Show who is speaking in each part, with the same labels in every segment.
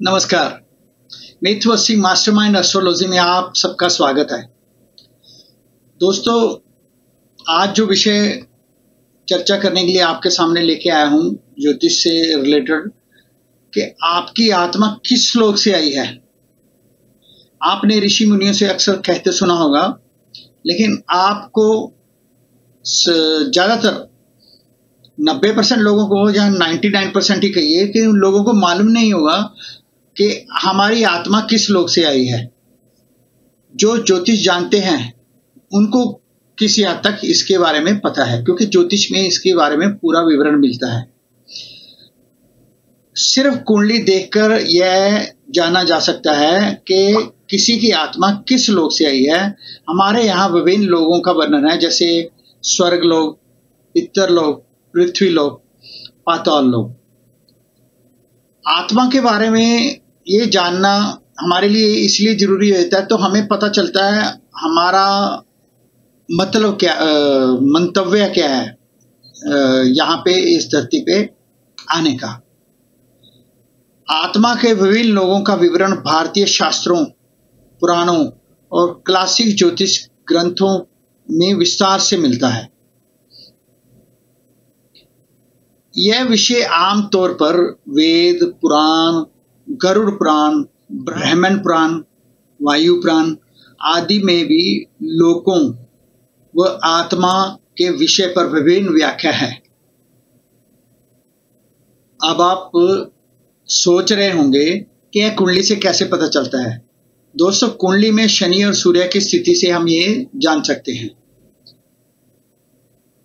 Speaker 1: नमस्कार। मिथवसी mastermind astrology में आप सबका स्वागत है। दोस्तों, आज जो विषय चर्चा करने के लिए आपके सामने लेके आया हूं ज्योतिष से रिलेटेड, कि आपकी आत्मा किस श्लोक से आई है। आपने ऋषि मुनियों से अक्सर कहते सुना होगा, लेकिन आपको ज्यादातर 90% लोगों को, या 99% ही कहिए, कि उन लोगों को मालूम नहीं होगा कि हमारी आत्मा किस लोक से आई है। जो ज्योतिष जानते हैं उनको किसी हद तक इसके बारे में पता है, क्योंकि ज्योतिष में इसके बारे में पूरा विवरण मिलता है। सिर्फ कुंडली देखकर यह जाना जा सकता है कि किसी की आत्मा किस लोक से आई है। हमारे यहाँ विभिन्न लोगों का वर्णन है, जैसे स्वर्ग लोक, पितर लोक, पृथ्वी लोक, पाताल लोक। आत्मा के बारे में ये जानना हमारे लिए इसलिए जरूरी होता है, तो हमें पता चलता है हमारा मतलब क्या, मंतव्य क्या है यहाँ पे, इस धरती पे आने का। आत्मा के विभिन्न लोगों का विवरण भारतीय शास्त्रों, पुराणों और क्लासिक ज्योतिष ग्रंथों में विस्तार से मिलता है। यह विषय आमतौर पर वेद, पुराण, गरुड़ पुराण, ब्राह्मण पुराण, वायु पुराण आदि में भी लोकों व आत्मा के विषय पर विभिन्न व्याख्या है। अब आप सोच रहे होंगे कि यह कुंडली से कैसे पता चलता है। दोस्तों, कुंडली में शनि और सूर्य की स्थिति से हम ये जान सकते हैं।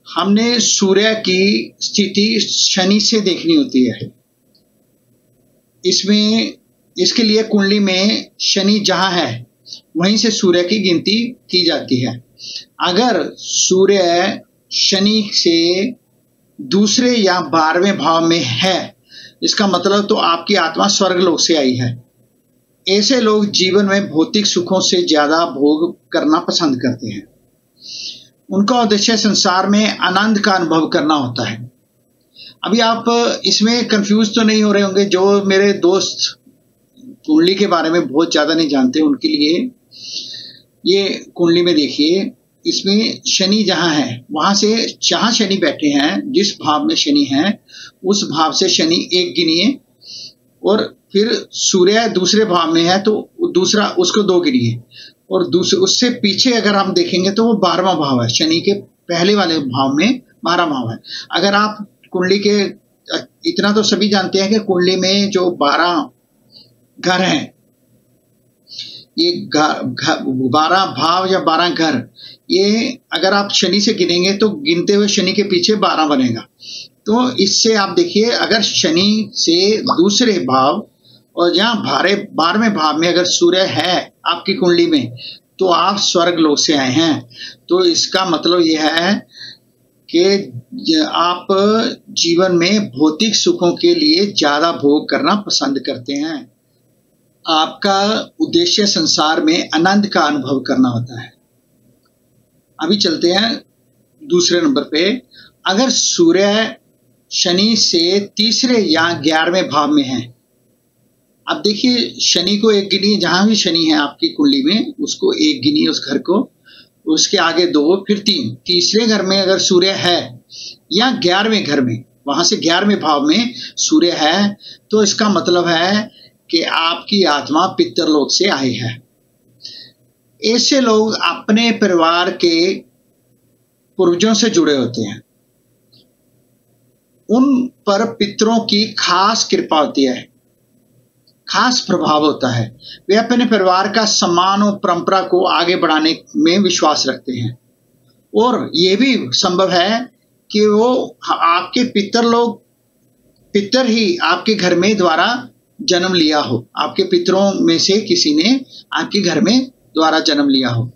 Speaker 1: हमने सूर्य की स्थिति शनि से देखनी होती है। इसके लिए कुंडली में शनि जहां है वहीं से सूर्य की गिनती की जाती है। अगर सूर्य शनि से दूसरे या 12वें भाव में है, इसका मतलब तो आपकी आत्मा स्वर्गलोक से आई है। ऐसे लोग जीवन में भौतिक सुखों से ज्यादा भोग करना पसंद करते हैं। उनका उद्देश्य संसार में आनंद का अनुभव करना होता है। अभी आप इसमें कंफ्यूज तो नहीं हो रहे होंगे। जो मेरे दोस्त कुंडली के बारे में बहुत ज्यादा नहीं जानते, उनके लिए ये कुंडली में देखिए, इसमें शनि जहां है वहां से, जहां शनि बैठे हैं, जिस भाव में शनि है उस भाव से शनि एक गिनिए, और फिर सूर्य दूसरे भाव में है तो दूसरा, उसको 2 गिनिए, और उससे पीछे अगर हम देखेंगे तो वो 12वां भाव है। शनि के पहले वाले भाव में 12 भाव है। अगर आप कुंडली के, इतना तो सभी जानते हैं कि कुंडली में जो 12 घर हैं, ये 12 भाव या 12 घर, ये अगर आप शनि से गिनेंगे तो गिनते हुए शनि के पीछे 12 बनेगा। तो इससे आप देखिए, अगर शनि से दूसरे भाव और यहाँ 12वें भाव में अगर सूर्य है आपकी कुंडली में, तो आप स्वर्ग लोक से आए हैं। तो इसका मतलब यह है कि आप जीवन में भौतिक सुखों के लिए ज्यादा भोग करना पसंद करते हैं। आपका उद्देश्य संसार में आनंद का अनुभव करना होता है। अभी चलते हैं दूसरे नंबर पे। अगर सूर्य शनि से तीसरे या 11वें भाव में है, अब देखिए, शनि को एक गिनिए, जहां भी शनि है आपकी कुंडली में उसको एक गिनिए, उस घर को, उसके आगे 2, फिर 3। तीसरे घर में अगर सूर्य है या 11वें घर में, वहां से 11वें भाव में सूर्य है, तो इसका मतलब है कि आपकी आत्मा पितरलोक से आई है। ऐसे लोग अपने परिवार के पूर्वजों से जुड़े होते हैं। उन पर पितरों की खास कृपा होती है, खास प्रभाव होता है। वे अपने परिवार का सम्मान और परंपरा को आगे बढ़ाने में विश्वास रखते हैं, और यह भी संभव है कि वो आपके पितर ही आपके घर में द्वारा जन्म लिया हो। आपके पितरों में से किसी ने आपके घर में द्वारा जन्म लिया हो।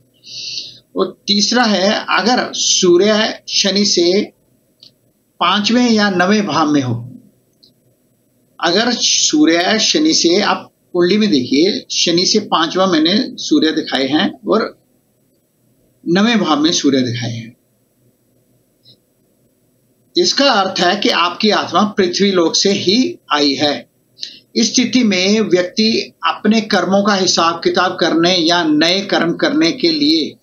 Speaker 1: और तीसरा है, अगर सूर्य शनि से 5वें या 9वें भाव में हो। अगर सूर्य शनि से, आप कुंडली में देखिए, शनि से 5वां मैंने सूर्य दिखाए हैं और 9वें भाव में सूर्य दिखाए हैं। इसका अर्थ है कि आपकी आत्मा पृथ्वी लोक से ही आई है। इस स्थिति में व्यक्ति अपने कर्मों का हिसाब किताब करने या नए कर्म करने के लिए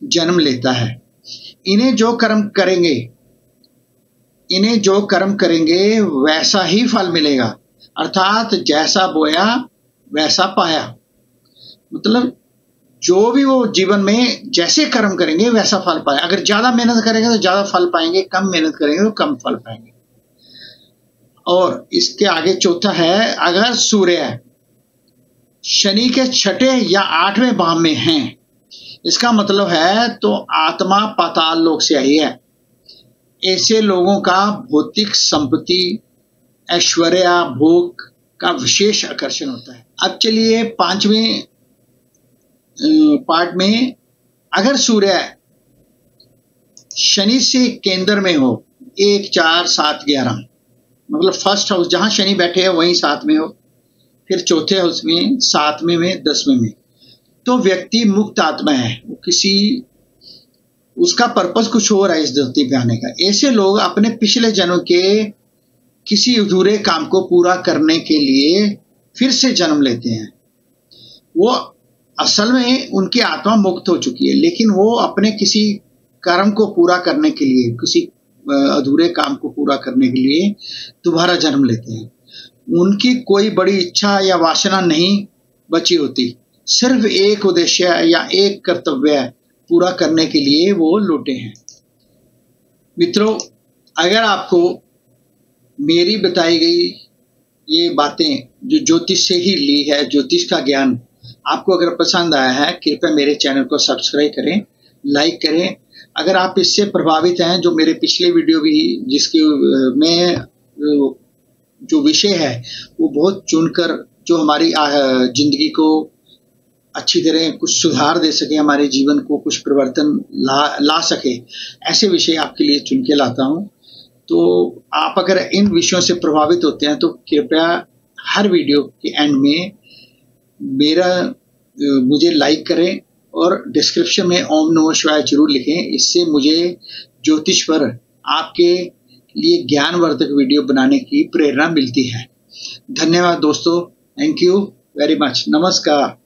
Speaker 1: जन्म लेता है। इन्हें जो कर्म करेंगे वैसा ही फल मिलेगा, अर्थात जैसा बोया वैसा पाया। मतलब जो भी वो जीवन में जैसे कर्म करेंगे वैसा फल पाए। अगर ज्यादा मेहनत करेंगे तो ज्यादा फल पाएंगे, कम मेहनत करेंगे तो कम फल पाएंगे। और इसके आगे चौथा है, अगर सूर्य शनि के 6ठे या 8वें भाव में है, इसका मतलब है तो आत्मा पाताल लोक से आई है। ऐसे लोगों का भौतिक संपत्ति, ऐश्वर्य, भोग का विशेष आकर्षण होता है। अब चलिए 5वें पार्ट में, अगर सूर्य शनि से केंद्र में हो 1, 4, 7, 11, मतलब फर्स्ट हाउस जहां शनि बैठे हैं वहीं 7 में हो, फिर चौथे हाउस में, 7वें में, 10वें में, तो व्यक्ति मुक्त आत्मा है। वो उसका पर्पस कुछ और है इस धरती पे आने का। ऐसे लोग अपने पिछले जन्म के किसी अधूरे काम को पूरा करने के लिए फिर से जन्म लेते हैं। वो असल में उनकी आत्मा मुक्त हो चुकी है, लेकिन वो अपने किसी कर्म को पूरा करने के लिए, किसी अधूरे काम को पूरा करने के लिए दोबारा जन्म लेते हैं। उनकी कोई बड़ी इच्छा या वासना नहीं बची होती, सिर्फ एक उद्देश्य या एक कर्तव्य पूरा करने के लिए वो लौटे हैं। मित्रों, अगर आपको मेरी बताई गई ये बातें जो ज्योतिष से ही ली है, ज्योतिष का ज्ञान आपको अगर पसंद आया है, कृपया मेरे चैनल को सब्सक्राइब करें, लाइक करें। अगर आप इससे प्रभावित हैं, जो मेरे पिछले वीडियो भी जिसके में जो विषय है वो बहुत चुनकर जो हमारी जिंदगी को अच्छी तरह कुछ सुधार दे सके, हमारे जीवन को कुछ परिवर्तन ला सके, ऐसे विषय आपके लिए चुन के लाता हूं। तो आप अगर इन विषयों से प्रभावित होते हैं तो कृपया हर वीडियो के एंड में मुझे लाइक करें और डिस्क्रिप्शन में ओम नमः शिवाय जरूर लिखें। इससे मुझे ज्योतिष पर आपके लिए ज्ञानवर्धक वीडियो बनाने की प्रेरणा मिलती है। धन्यवाद दोस्तों, थैंक यू वेरी मच, नमस्कार।